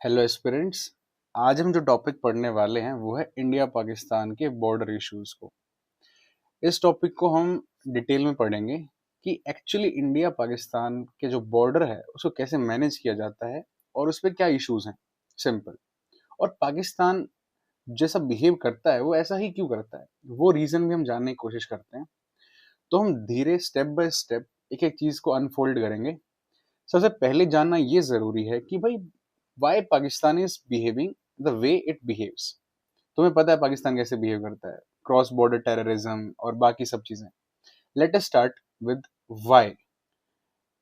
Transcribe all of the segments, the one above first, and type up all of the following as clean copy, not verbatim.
Hello aspirants. आज हम जो टॉपिक पढ़ने वाले हैं वो है इंडिया पाकिस्तान के बॉर्डर इश्यूज को। इस टॉपिक को हम डिटेल में पढ़ेंगे कि एक्चुअली इंडिया पाकिस्तान के जो बॉर्डर है उसको कैसे मैनेज किया जाता है और उस पर क्या इश्यूज हैं। सिंपल। और पाकिस्तान जैसा बिहेव करता है वो ऐसा ही क्यों करता है, वो रीजन भी हम जानने की कोशिश करते हैं। तो हम धीरे स्टेप बाय स्टेप एक एक चीज को अनफोल्ड करेंगे। सबसे पहले जानना ये जरूरी है कि भाई why Pakistan is behaving the way it behaves. तुम्हें पता है पाकिस्तान कैसे बिहेव करता है, क्रॉस बॉर्डर टेररिज्म और बाकी सब चीजें। Let us start with why,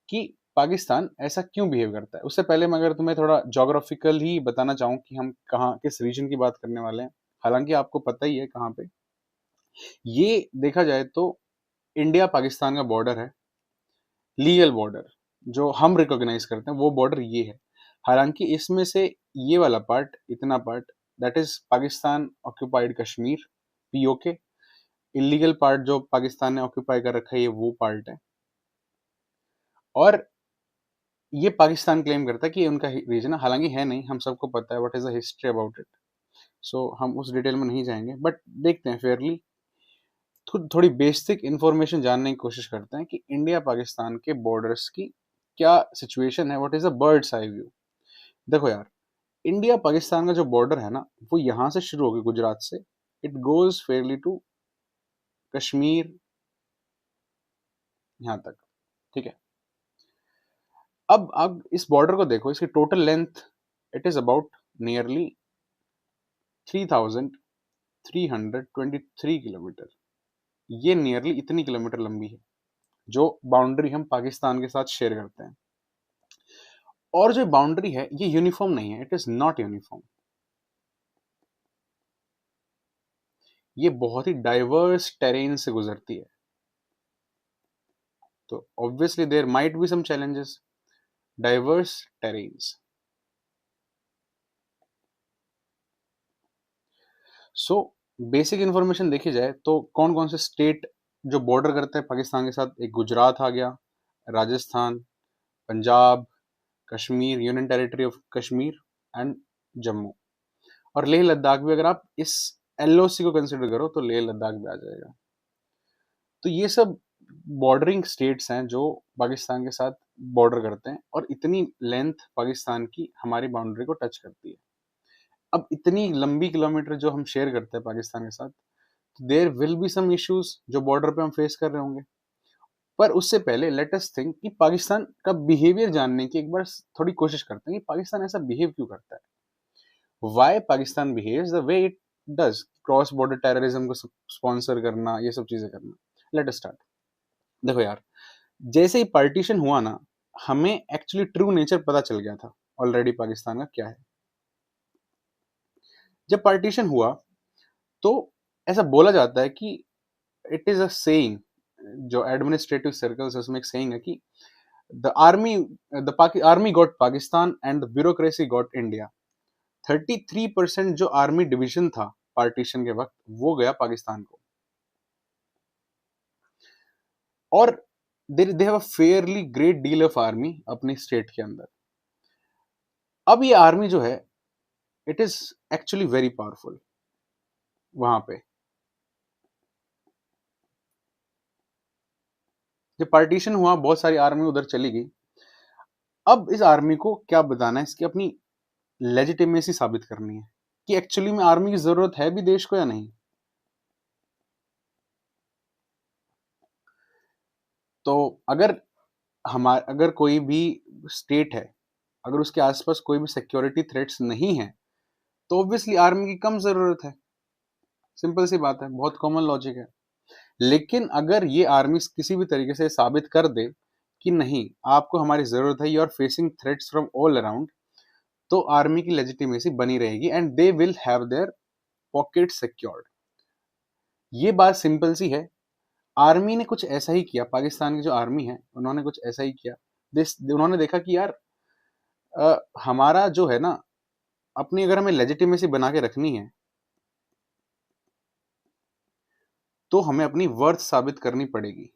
कि पाकिस्तान ऐसा क्यों बिहेव करता है। उससे पहले मैं अगर तुम्हें थोड़ा जोग्राफिकल ही बताना चाहूँ कि हम कहाँ किस रीजन की बात करने वाले हैं, हालांकि आपको पता ही है कहाँ पे। ये देखा जाए तो इंडिया पाकिस्तान का बॉर्डर है, लीगल बॉर्डर जो हम रिकॉग्नाइज करते हैं वो बॉर्डर ये है। हालांकि इसमें से ये वाला पार्ट, इतना part, that is Pakistan occupied Kashmir, PoK. Illegal part जो पाकिस्तान ने ऑक्यूपाई कर रखा है ये वो पार्ट है। और ये पाकिस्तान क्लेम करता है कि ये उनका रीजन है, हालांकि है नहीं। हम सबको पता है what is the history about it. So हम उस डिटेल में नहीं जाएंगे, बट देखते हैं फेयरली। थोड़ी बेसिक इंफॉर्मेशन जानने की कोशिश करते हैं कि इंडिया पाकिस्तान के बॉर्डर्स की क्या सिचुएशन है, what is a bird's eye view. देखो यार, इंडिया पाकिस्तान का जो बॉर्डर है ना वो यहाँ से शुरू होगी गुजरात से। It goes fairly to Kashmir, यहाँ तक। ठीक है। अब इस बॉर्डर को देखो, इसकी total length it is about nearly 3,323 kilometre. ये नियरली इतनी किलोमीटर लंबी है जो बाउंड्री हम पाकिस्तान के साथ शेयर करते हैं। और जो बाउंड्री है ये यूनिफॉर्म नहीं है, इट इज नॉट यूनिफॉर्म। ये बहुत ही डाइवर्स टेरेन से गुजरती है। तो obviously there might be some challenges, diverse terrains. So basic information देखी जाए तो कौन कौन से स्टेट जो बॉर्डर करते हैं पाकिस्तान के साथ, एक गुजरात आ गया, Rajasthan, Punjab, Kashmir, union territory of Kashmir and Jammu. और लेह लद्दाख भी, अगर आप इस एलओसी को कंसिडर करो तो लेह लद्दाख भी आ जाएगा। तो ये सब बॉर्डरिंग स्टेट्स हैं जो पाकिस्तान के साथ बॉर्डर करते हैं, और इतनी लेंथ पाकिस्तान की हमारी बाउंड्री को टच करती है। अब इतनी लंबी किलोमीटर जो हम शेयर करते हैं पाकिस्तान के साथ, there will be some issues जो बॉर्डर पे हम फेस कर रहे होंगे। पर उससे पहले लेट अस थिंक कि पाकिस्तान का बिहेवियर जानने की एक बार थोड़ी कोशिश करते हैं कि पाकिस्तान ऐसा बिहेव क्यों करता है, why Pakistan behaves the way it does. Cross border terrorism को स्पॉन्सर करना, ये सब चीजें करना। Let us start. देखो यार, जैसे ही पार्टीशन हुआ ना, हमें एक्चुअली ट्रू नेचर पता चल गया था ऑलरेडी पाकिस्तान का क्या है। जब पार्टीशन हुआ तो ऐसा बोला जाता है कि इट इज अ सेइंग, जो एडमिनिस्ट्रेटिव सर्कल्स है उसमें एक सेइंग है कि the army the army got Pakistan and the bureaucracy got India. 33% जो आर्मी डिवीजन था पार्टीशन के वक्त वो गया पाकिस्तान को। और they have a fairly great deal of army अपनी स्टेट के अंदर। अब ये आर्मी जो है it is actually very powerful वहां पे। जब पार्टीशन हुआ बहुत सारी आर्मी उधर चली गई। अब इस आर्मी को क्या बताना है, इसकी अपनी लेजिटिमेसी साबित करनी है कि एक्चुअली में आर्मी की जरूरत है भी देश को या नहीं। तो अगर कोई भी स्टेट है, अगर उसके आसपास कोई भी सिक्योरिटी थ्रेट्स नहीं है, तो ऑब्वियसली आर्मी की कम जरूरत है। सिंपल सी बात है, बहुत कॉमन लॉजिक है। लेकिन अगर ये आर्मी किसी भी तरीके से साबित कर दे कि नहीं, आपको हमारी जरूरत है, you are facing threats from all around, तो आर्मी की लेजिटिमेसी बनी रहेगी and they will have their pocket secured. ये बात सिंपल सी है। आर्मी ने कुछ ऐसा ही किया, पाकिस्तान की जो आर्मी है उन्होंने कुछ ऐसा ही किया। उन्होंने देखा कि यार हमारा जो है ना, अपनी अगर हमें लेजिटिमेसी बना के रखनी है तो हमें अपनी वर्थ साबित करनी पड़ेगी।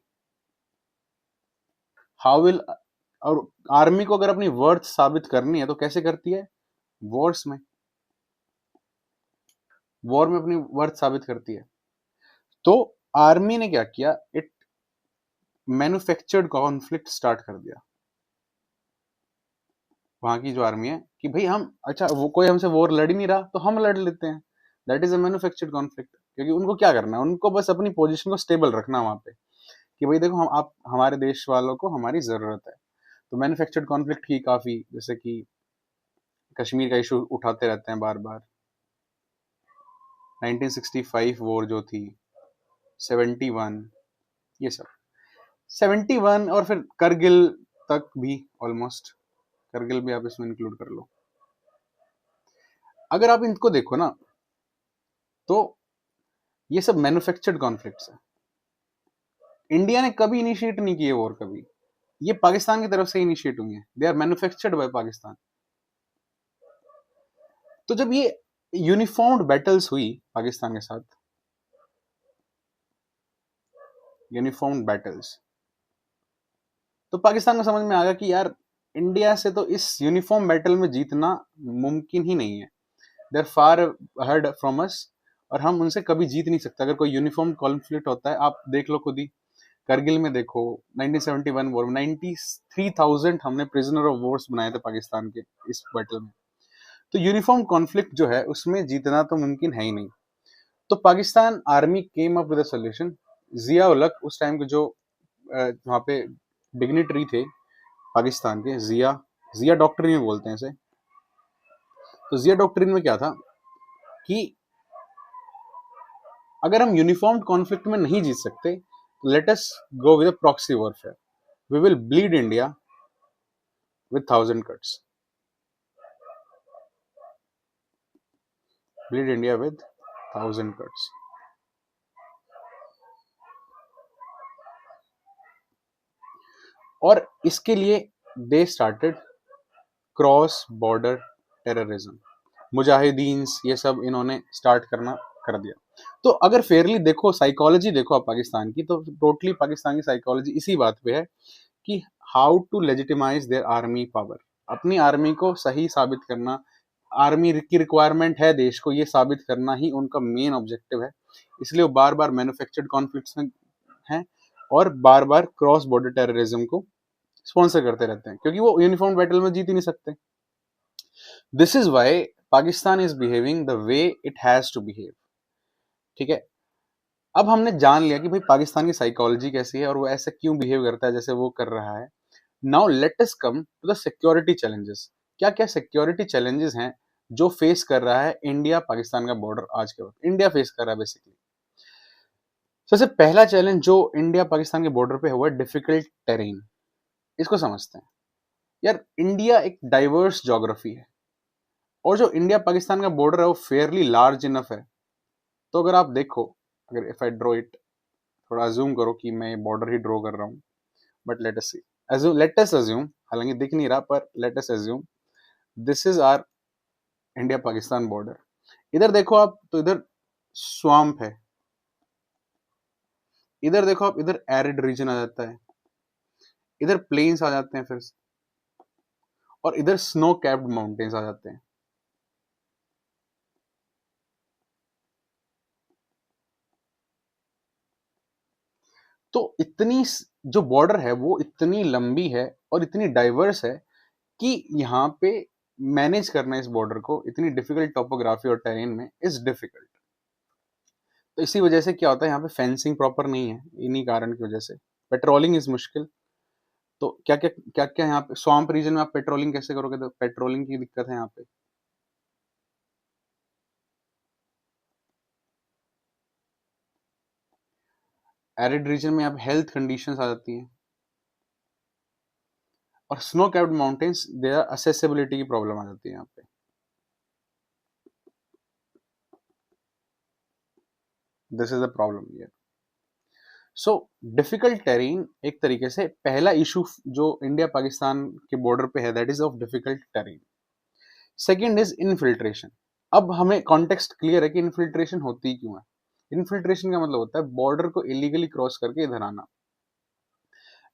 हाउ विल और आर्मी को अगर अपनी वर्थ साबित करनी है तो कैसे करती है, वॉर्स में, वॉर में अपनी वर्थ साबित करती है। तो आर्मी ने क्या किया, इट मैन्युफैक्चर्ड कॉन्फ्लिक्ट स्टार्ट कर दिया, वहां की जो आर्मी है, कि भाई हम, अच्छा वो कोई हमसे वॉर लड़ ही नहीं रहा तो हम लड़ लेते हैं। That is a manufactured conflict, क्योंकि उनको क्या करना है, उनको बस अपनी पोजीशन को स्टेबल रखना वहां पे, कि भाई देखो हम, आप हमारे देश वालों को हमारी जरूरत है। तो मैन्युफैक्चर्ड कॉन्फ्लिक्ट की काफी, जैसे कि कश्मीर का इशू उठाते रहते हैं बार बार, 1965 वॉर जो थी, 71, ये सब 71, और फिर करगिल तक भी, ऑलमोस्ट करगिल भी आप इसमें इंक्लूड कर लो। अगर आप इनको देखो ना, तो ये सब मैन्युफैक्चर्ड कॉन्फ्लिक्ट्स है। इंडिया ने कभी इनिशिएट नहीं किए वॉर, कभी। ये पाकिस्तान की तरफ से इनिशिएट हुई है, they are manufactured by Pakistan. तो जब ये यूनिफॉर्म्ड बैटल्स हुई पाकिस्तान के साथ, यूनिफॉर्म्ड बैटल्स, तो पाकिस्तान को समझ में आ गया कि यार इंडिया से तो इस यूनिफॉर्म बैटल में जीतना मुमकिन ही नहीं है, they are far ahead from us, और हम उनसे कभी जीत नहीं सकते अगर कोई यूनिफॉर्म कॉन्फ्लिक्ट होता है। आप देख लो खुद ही, करगिल में देखो, 1971 वॉर में 93,000 हमने प्रिजनर ऑफ वॉर्स बनाए थे पाकिस्तान के इस बैटल में। तो यूनिफॉर्म कॉन्फ्लिक्ट जो है उसमें जीतना तो मुमकिन है ही नहीं। तो Pakistan army came up with a solution. Zia ul Haq उस टाइम के जो वहाँ पे डिग्निटरी थे पाकिस्तान के, जिया, जिया डॉक्ट्रिन में बोलते हैं इसे। तो जिया डॉक्ट्रिन में क्या था कि अगर हम यूनिफॉर्म कॉन्फ्लिक्ट में नहीं जीत सकते, तो let us go with proxy warfare, we will bleed India with 1000 cuts, bleed India with 1000 cuts. और इसके लिए they started cross border terrorism, मुजाहिदीन, ये सब इन्होंने स्टार्ट करना कर दिया। तो अगर फेयरली देखो, साइकोलॉजी देखो आप पाकिस्तान की, तो टोटली पाकिस्तान की साइकोलॉजी इसी बात पे है कि how to legitimize their army power, अपनी आर्मी को सही साबित करना, आर्मी की रिक्वायरमेंट है देश को, ये साबित करना ही उनका मेन ऑब्जेक्टिव है। इसलिए वो बार बार मैन्युफैक्चर्ड कॉन्फ्लिक्ट्स में हैं, और बार बार क्रॉस बॉर्डर टेररिज्म को स्पॉन्सर करते रहते हैं, क्योंकि वो यूनिफॉर्म बैटल में जीत ही नहीं सकते। This is why Pakistan is behaving the way it has to behave. ठीक है, अब हमने जान लिया कि भाई पाकिस्तान की साइकोलॉजी कैसी है और वो ऐसे क्यों बिहेव करता है जैसे वो कर रहा है। Now let us come to the security challenges. क्या क्या सिक्योरिटी चैलेंजेस हैं जो फेस कर रहा है इंडिया पाकिस्तान का बॉर्डर आज के वक्त, इंडिया फेस कर रहा है बेसिकली। सबसे पहला चैलेंज जो इंडिया पाकिस्तान के बॉर्डर पे हुआ है, डिफिकल्ट टेरेन। इसको समझते हैं। यार इंडिया एक डाइवर्स ज्योग्राफी है, और जो इंडिया पाकिस्तान का बॉर्डर है वो फेयरली लार्ज इनफ है। तो अगर आप देखो, अगर इफ आई ड्रॉ इट, थोड़ा अज्यूम करो कि मैं बॉर्डर ही ड्रॉ कर रहा हूँ, but let us see, assume, let us assume, हालांकि दिख नहीं रहा पर let us assume this is our India Pakistan border. इधर देखो आप, तो इधर स्वाम्प है, इधर देखो आप, इधर एरिड रीजन आ जाता है, इधर प्लेन्स आ जाते हैं फिर, और इधर स्नो कैप्ड माउंटेन्स आ जाते हैं। तो इतनी जो बॉर्डर है वो इतनी लंबी है और इतनी डाइवर्स है कि यहाँ पे मैनेज करना इस बॉर्डर को, इतनी डिफिकल्ट टोपोग्राफी और टेरेन में इज डिफिकल्ट। तो इसी वजह से क्या होता है, यहाँ पे फेंसिंग प्रॉपर नहीं है, इन्हीं कारण की वजह से पेट्रोलिंग इज मुश्किल। तो क्या क्या यहाँ पे स्वाम्प रीजन में आप पेट्रोलिंग कैसे करोगे, तो पेट्रोलिंग की दिक्कत है यहाँ पे। एरिड रीजन में आप हेल्थ कंडीशंस आ जाती हैं, और snow capped mountains there accessibility की प्रॉब्लम आ जाती है यहाँ पे। This is the problem here. So difficult terrain एक तरीके से पहला इशू जो इंडिया पाकिस्तान के बॉर्डर पे है, that is of difficult terrain. Second is infiltration. अब हमें कॉन्टेक्स्ट क्लियर है कि इनफिल्ट्रेशन होती क्यों है। इनफिल्ट्रेशन का मतलब होता है बॉर्डर को इलीगली क्रॉस करके इधर आना।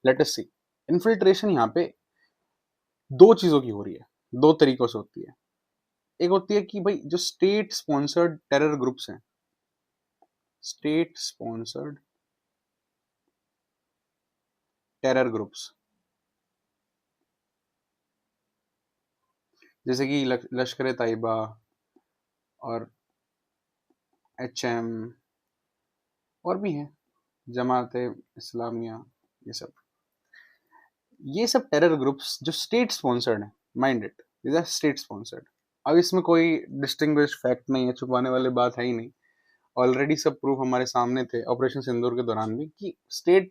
लेट अस सी, इनफिल्ट्रेशन यहाँ पे दो चीजों की हो रही है, दो तरीकों से होती है। एक होती है कि भाई जो स्टेट स्पॉन्सर्ड टेरर ग्रुप्स हैं, स्टेट स्पॉन्सर्ड टेरर ग्रुप्स, जैसे कि लश्कर तैयबा और HM और भी हैं, जमात इस्लामिया, ये सब टेरर ग्रुप्स जो स्टेट स्पॉन्सर्ड हैं, mind it, these are state sponsored. अब इसमें कोई डिस्टिंग्विश फैक्ट नहीं है, छुपाने वाली बात है ही नहीं, ऑलरेडी सब प्रूफ हमारे सामने थे ऑपरेशन सिंदूर के दौरान भी कि स्टेट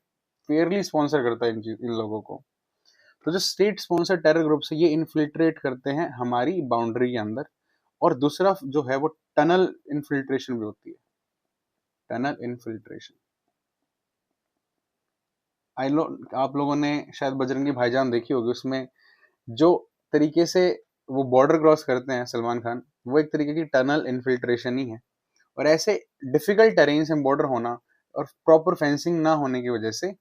फेयरली स्पॉन्सर करता है इन लोगों को। तो जो स्टेट स्पॉन्सर टेरर ग्रुप्स है ये इन्फिल्ट्रेट करते हैं हमारी बाउंड्री के अंदर, और दूसरा जो है वो टनल इन्फिल्ट्रेशन भी होती है, टनल इन्फिल्ट्रेशन। आई लो, आप लोगों ने शायद बजरंगी भाईजान देखी होगी, उसमें जो तरीके से वो बॉर्डर क्रॉस करते हैं सलमान खान, वो एक तरीके की टनल इन्फिल्ट्रेशन ही है। और ऐसे डिफिकल्ट टेरेन से बॉर्डर होना और प्रॉपर फेंसिंग ना होने की वजह से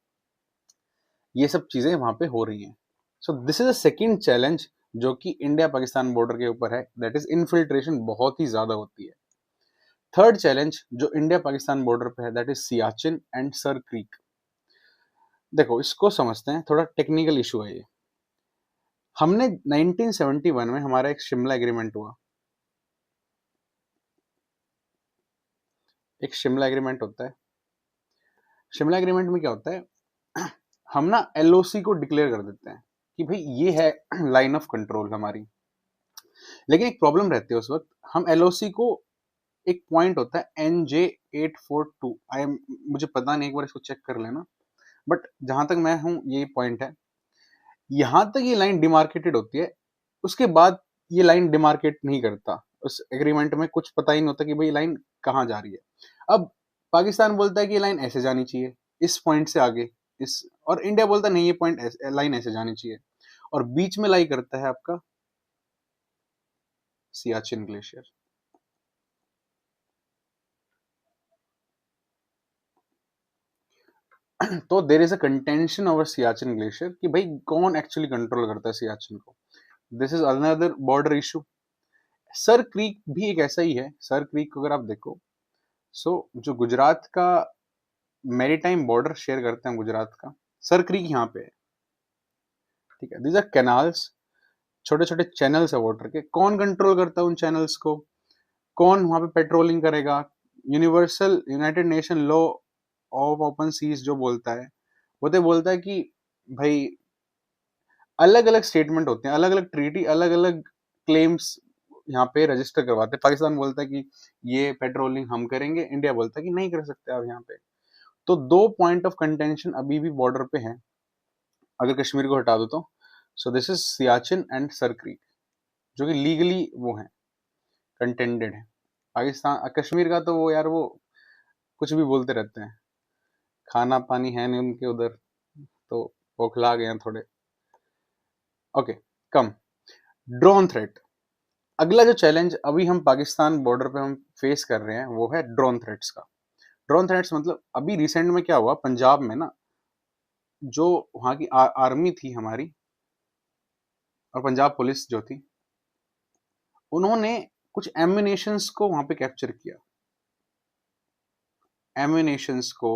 ये सब चीजें वहां पे हो रही हैं। सो this is a second challenge जो कि इंडिया पाकिस्तान बॉर्डर के ऊपर है, दैट इज इन्फिल्ट्रेशन बहुत ही ज्यादा होती है। थर्ड चैलेंज जो इंडिया पाकिस्तान बॉर्डर पे है that is Siachen and sir creek. देखो इसको समझते हैं, थोड़ा टेक्निकल इशू है ये। हमने 1971 में हमारा एक शिमला एग्रीमेंट हुआ, एक शिमला एग्रीमेंट होता है। शिमला एग्रीमेंट में क्या होता है, हम ना LOC को डिक्लेयर कर देते हैं कि भाई ये है लाइन ऑफ कंट्रोल हमारी। लेकिन एक प्रॉब्लम रहती है उस वक्त, हम LOC को, एक पॉइंट होता है NJ842, मुझे पता नहीं, एक बार इसको चेक कर लेना, बट जहां तक मैं हूं ये पॉइंट है, यहां तक ये लाइन डिमार्केटेड होती है, उसके बाद ये लाइन डिमार्केट नहीं करता। उस एग्रीमेंट में कुछ पता ही नहीं होता कि भाई लाइन कहाँ जा रही है। अब पाकिस्तान बोलता है कि लाइन ऐसे जानी चाहिए, इस पॉइंट से आगे, इस, और इंडिया बोलता है नहीं ये पॉइंट लाइन ऐसे जानी चाहिए, और बीच में लाई करता है आपका सियाचिन ग्लेशियर। तो there is a contention over Siachen glacier कि भाई कौन एक्चुअली कंट्रोल करता है सियाचिन को। This is another border issue. Sir creek भी एक ऐसा ही है। सर क्रीक को अगर आप देखो, सो जो गुजरात का मैरीटाइम बॉर्डर शेयर करते हैं गुजरात का, सर क्रीक यहाँ पे है, ठीक है। दीज आर कैनाल्स, छोटे छोटे चैनल्स है वाटर के। कौन कंट्रोल करता है उन चैनल्स को, कौन वहां पे पेट्रोलिंग करेगा? Universal united nation law of open seas जो बोलता है, वो तो बोलता है कि भाई अलग अलग स्टेटमेंट होते हैं, अलग अलग ट्रीटी, अलग अलग क्लेम्स यहाँ पे रजिस्टर करवाते हैं। पाकिस्तान बोलता है कि ये पेट्रोलिंग हम करेंगे, इंडिया बोलता है कि नहीं कर सकते आप यहाँ पे। तो दो पॉइंट ऑफ कंटेंशन अभी भी बॉर्डर पे हैं, अगर कश्मीर को हटा दो तो। सो this is Siachen and sir creek, जो कि लीगली वो है, कंटेंडेड है। पाकिस्तान कश्मीर का तो वो यार वो कुछ भी बोलते रहते हैं, खाना पानी है नहीं उनके उधर, तो बौखला गए हैं थोड़े। ओके, कम। ड्रोन थ्रेट, अगला जो चैलेंज अभी हम पाकिस्तान बॉर्डर पे हम फेस कर रहे हैं वो है ड्रोन थ्रेट्स का। ड्रोन थ्रेट्स मतलब अभी रिसेंट में क्या हुआ पंजाब में ना, जो वहाँ की आर्मी थी हमारी और पंजाब पुलिस जो थी, उन्होंने कुछ एम्यूनेशंस को वहां पे कैप्चर किया, एम्यूनेशंस को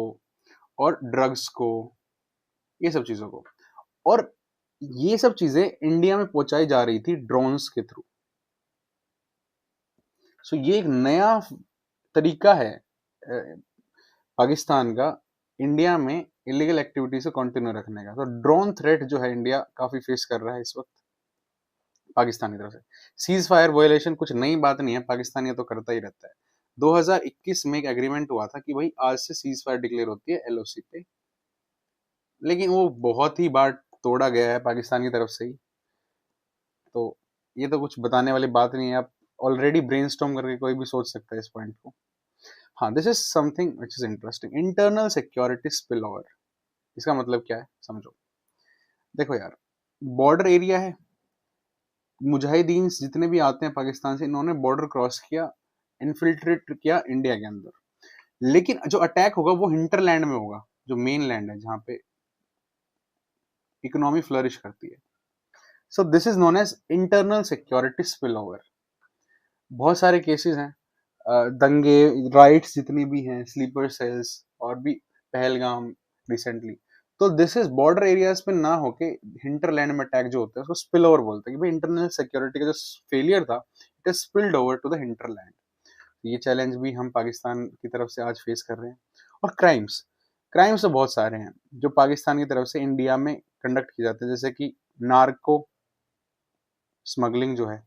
और ड्रग्स को, ये सब चीजों को। और ये सब चीजें इंडिया में पहुंचाई जा रही थी ड्रोन्स के थ्रू। सो ये एक नया तरीका है पाकिस्तान का इंडिया में इलीगल एक्टिविटीज को कंटिन्यू रखने का। तो ड्रोन थ्रेट जो है इंडिया काफी फेस कर रहा है इस वक्त पाकिस्तान की तरफ से। सीज फायर वायोलेशन कुछ नई बात नहीं है, पाकिस्तान ये तो करता ही रहता है। 2021 में एक एग्रीमेंट हुआ था कि भाई आज से सीज फायर डिक्लेयर होती है LOC पे, लेकिन वो बहुत ही बार तोड़ा गया है पाकिस्तान की तरफ से ही। तो ये तो कुछ बताने वाली बात नहीं है, आप ऑलरेडी ब्रेनस्टॉर्म करके कोई भी सोच सकता है इस पॉइंट को। हाँ, this is something which is interesting, internal security spill over. इसका मतलब क्या है समझो। देखो यार, बॉर्डर एरिया है, मुजाहिदीन जितने भी आते हैं पाकिस्तान से, इन्होंने बॉर्डर क्रॉस किया, इन्फिल्ट्रेट किया इंडिया के अंदर। लेकिन जो अटैक होगा वो हिंटरलैंड में होगा, जो मेन लैंड है जहां पे इकोनॉमी फ्लरिश करती है। So this is known as internal security spill over. बहुत सारे केसेस हैं, दंगे, राइट्स जितनी भी हैं, स्लीपर सेल्स और भी पहलगाम रिसेंटली। तो दिस इज बॉर्डर एरियाज पे ना होके हिंटरलैंड में अटैक जो होता है उसको स्पिल ओवर बोलते हैं कि भाई इंटरनल सिक्योरिटी का जो फेलियर था it is spilled over to the hinterland. ये चैलेंज भी हम पाकिस्तान की तरफ से आज फेस कर रहे हैं। और क्राइम्स, क्राइम्स तो बहुत सारे हैं जो पाकिस्तान की तरफ से इंडिया में कंडक्ट किए जाते हैं, जैसे कि नार्को स्मगलिंग जो है,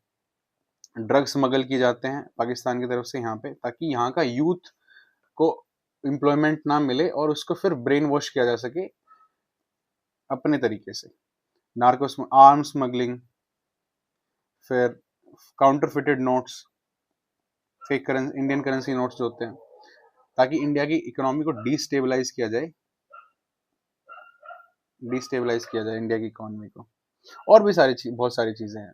ड्रग स्मगल किए जाते हैं पाकिस्तान की तरफ से यहाँ पे, ताकि यहाँ का यूथ को एम्प्लॉयमेंट ना मिले और उसको फिर ब्रेन वॉश किया जा सके अपने तरीके से। नार्को आर्म स्मगलिंग, फिर counterfeited notes, fake currency, Indian currency notes जो होते हैं, ताकि इंडिया की इकोनॉमी को डिस्टेबलाइज किया जाए इंडिया की इकोनॉमी को। और भी सारी चीज, बहुत सारी चीजें हैं।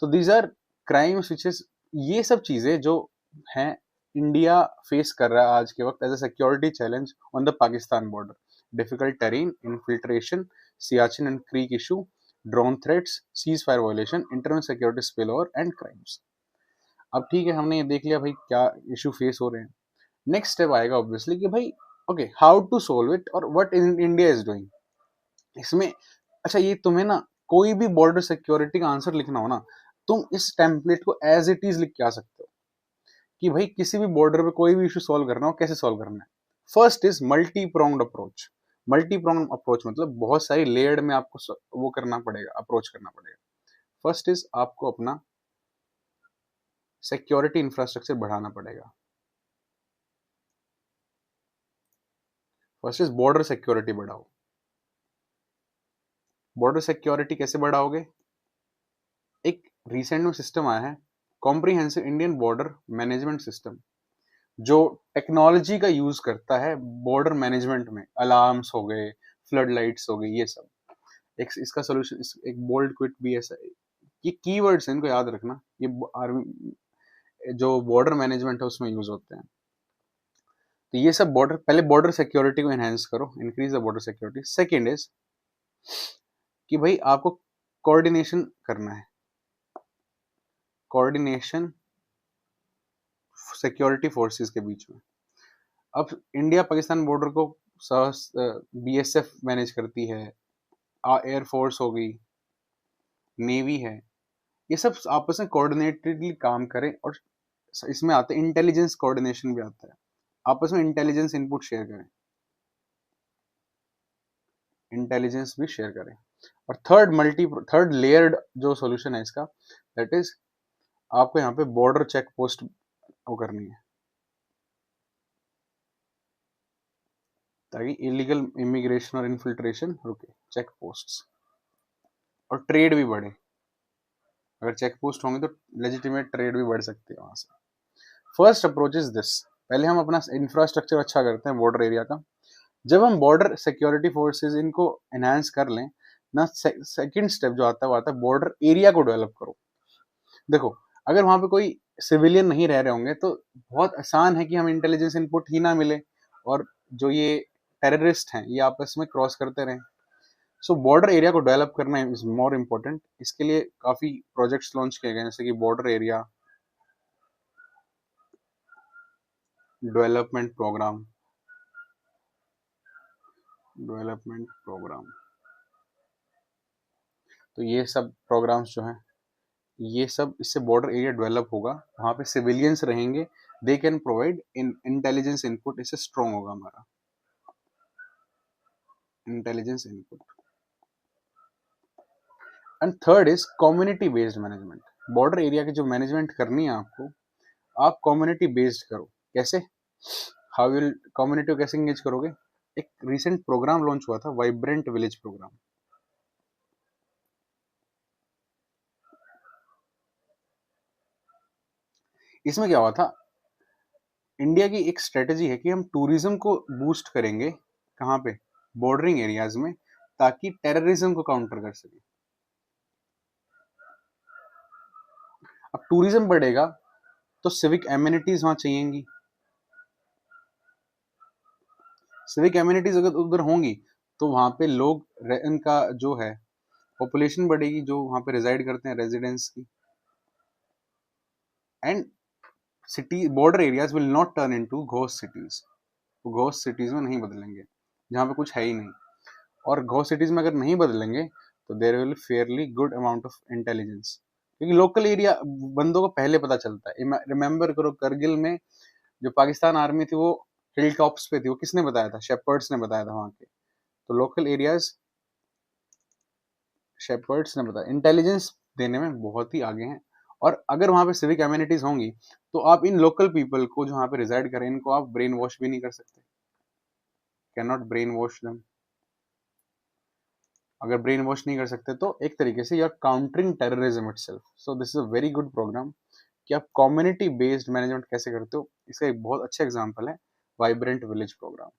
तो these are crimes which is, ये सब चीजें जो हैं इंडिया फेस कर रहा है आज के वक्त as a security challenge on the Pakistan border. Difficult terrain, infiltration, Siachen and creek issue, drone threats, cease fire violation, internal security spill over and crimes. अब ठीक है, हमने ये देख लिया भाई क्या इशू फेस हो रहे हैं। नेक्स्ट स्टेप आएगा ऑब्वियसली कि भाई okay how to solve it और व्हाट इंडिया इज डूइंग इसमें। अच्छा, ये तुम्हें ना कोई भी बॉर्डर सिक्योरिटी का आंसर लिखना हो ना, तुम इस टेम्पलेट को एज इट इज लिख के आ सकते हो कि भाई किसी भी बॉर्डर पे कोई भी इशू सॉल्व करना हो कैसे सॉल्व करना है। First is multi pronged approach. Multi pronged approach मतलब बहुत सारी लेयर्ड में आपको वो करना पड़ेगा, अप्रोच करना पड़ेगा। फर्स्ट इज आपको अपना सिक्योरिटी इंफ्रास्ट्रक्चर बढ़ाना पड़ेगा। फर्स्ट इज बॉर्डर सिक्योरिटी बढ़ाओ। बॉर्डर सिक्योरिटी कैसे बढ़ाओगे? एक रिसेंट में सिस्टम आया है, comprehensive Indian border management system, जो टेक्नोलॉजी का यूज करता है बॉर्डर मैनेजमेंट में। अलार्म्स हो गए, फ्लड लाइट्स हो गई, ये सब। एक इसका सोल्यूशन, एक बोल्ड क्विट भी ऐसा, ये कीवर्ड्स हैं, इनको याद रखना। ये आर्मी जो बॉर्डर मैनेजमेंट है उसमें यूज होते हैं। तो ये सब बॉर्डर, पहले बॉर्डर सिक्योरिटी को एनहेंस करो, increase the border security. Second is कि भाई आपको कोऑर्डिनेशन करना है, कोऑर्डिनेशन सिक्योरिटी फोर्सेस के बीच में। अब इंडिया पाकिस्तान बॉर्डर को बीएसएफ मैनेज करती है, एयरफोर्स हो गई, नेवी है, ये सब आपस में कोऑर्डिनेटेडली काम करें। और इसमें आता है इंटेलिजेंस कोऑर्डिनेशन भी आता है, आपस में इंटेलिजेंस इनपुट शेयर करें, इंटेलिजेंस भी शेयर करें। और थर्ड लेयर्ड जो सॉल्यूशन है इसका, दैट इज आपको यहाँ पे बॉर्डर चेक पोस्ट वो करनी है, ताकि इलीगल इमिग्रेशन और इन्फिल्ट्रेशन रुके, चेक पोस्ट्स। और ट्रेड भी बढ़े, अगर चेक पोस्ट होंगे तो लेजिटिमेट ट्रेड भी बढ़ सकती है वहां से। फर्स्ट अप्रोच इज दिस, पहले हम अपना इंफ्रास्ट्रक्चर अच्छा करते हैं बॉर्डर एरिया का। जब हम बॉर्डर सिक्योरिटी फोर्सेज इनको एनहांस कर लें ना, सेकंड स्टेप जो आता है वो आता है बॉर्डर एरिया को डेवलप करो। देखो, अगर वहां पे कोई सिविलियन नहीं रह रहे होंगे तो बहुत आसान है कि हम इंटेलिजेंस इनपुट ही ना मिले और जो ये टेररिस्ट हैं ये आपस में क्रॉस करते रहें। सो बॉर्डर एरिया को डेवलप करना इज मोर इम्पोर्टेंट। इसके लिए काफी प्रोजेक्ट्स लॉन्च किए गए, जैसे कि बॉर्डर एरिया डेवलपमेंट प्रोग्राम, तो ये सब प्रोग्राम्स जो हैं, ये सब इससे बॉर्डर एरिया डेवलप होगा, वहाँ पे सिविलियंस रहेंगे, they can provide in intelligence input, इससे स्ट्रॉन्ग होगा हमारा intelligence input. And third is community based management. Border area की जो मैनेजमेंट करनी है आपको, आप कम्युनिटी बेस्ड करो। कैसे? हाउ विल कम्युनिटी को कैसे एंगेज करोगे? एक रिसेंट प्रोग्राम लॉन्च हुआ था, वाइब्रेंट विलेज प्रोग्राम। इसमें क्या हुआ था, इंडिया की एक स्ट्रेटेजी है कि हम टूरिज्म को बूस्ट करेंगे, कहाँ पे? बॉर्डरिंग एरियाज में, ताकि टेररिज्म को काउंटर कर सके। अब टूरिज्म बढ़ेगा तो सिविक एम्यूनिटीज वहां चाहिएंगी, सिविक एम्यूनिटीज अगर उधर होंगी तो वहां पे लोग इनका जो है पॉपुलेशन बढ़ेगी, जो वहां पे रिजाइड करते हैं रेजिडेंट्स की। And city border areas will not turn into ghost cities. वो घोस्ट सिटीज में नहीं बदलेंगे जहाँ पे कुछ है ही नहीं। और घोस्ट सिटीज में अगर नहीं बदलेंगे तो there will fairly good amount of intelligence, क्योंकि लोकल एरिया बंदों को पहले पता चलता है। रिमेंबर करो करगिल में जो पाकिस्तान आर्मी थी वो हिल टॉप्स पे थी, वो किसने बताया था? शेपर्ड्स ने बताया था वहां के। तो लोकल एरियाज शेपर्ड्स ने बताया, इंटेलिजेंस देने में बहुत ही आगे हैं। और अगर वहां पे सिविक एम्यूनिटीज होंगी तो आप इन लोकल पीपल को जो वहां पे रिजाइड करें इनको आप ब्रेन वॉश भी नहीं कर सकते, can not brain wash them. अगर ब्रेन वॉश नहीं कर सकते तो एक तरीके से you are countering terrorism itself. So this is a very good program कि आप कम्युनिटी बेस्ड मैनेजमेंट कैसे करते हो, इसका एक बहुत अच्छा एग्जांपल है वाइब्रेंट विलेज प्रोग्राम।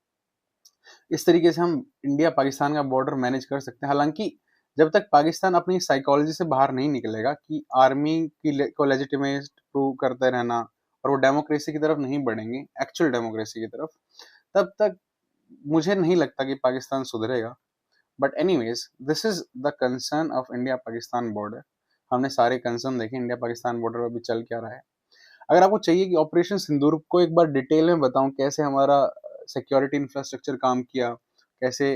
इस तरीके से हम इंडिया पाकिस्तान का बॉर्डर मैनेज कर सकते हैं। हालांकि जब तक पाकिस्तान अपनी साइकोलॉजी से बाहर नहीं निकलेगा कि आर्मी को लेजिटिमेट प्रूव करते रहना और वो डेमोक्रेसी की तरफ नहीं बढ़ेंगे, एक्चुअल डेमोक्रेसी की तरफ, तब तक मुझे नहीं लगता कि पाकिस्तान सुधरेगा। But anyways this is the concern of India Pakistan border. हमने सारे कंसर्न देखे इंडिया पाकिस्तान बॉर्डर पर अभी चल क्या रहा है। अगर आपको चाहिए कि ऑपरेशन सिंदूर को एक बार डिटेल में बताऊं कैसे हमारा सिक्योरिटी इंफ्रास्ट्रक्चर काम किया, कैसे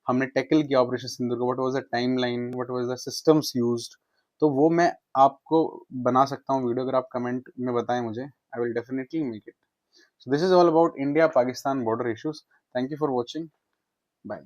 हमने टैकल किया ऑपरेशन सिंदूर को, what was the timeline, what was the systems used, तो वो मैं आपको बना सकता हूँ वीडियो। अगर आप कमेंट में बताएं मुझे, I will definitely make it. So this is all about India Pakistan border issues. Thank you for watching, bye.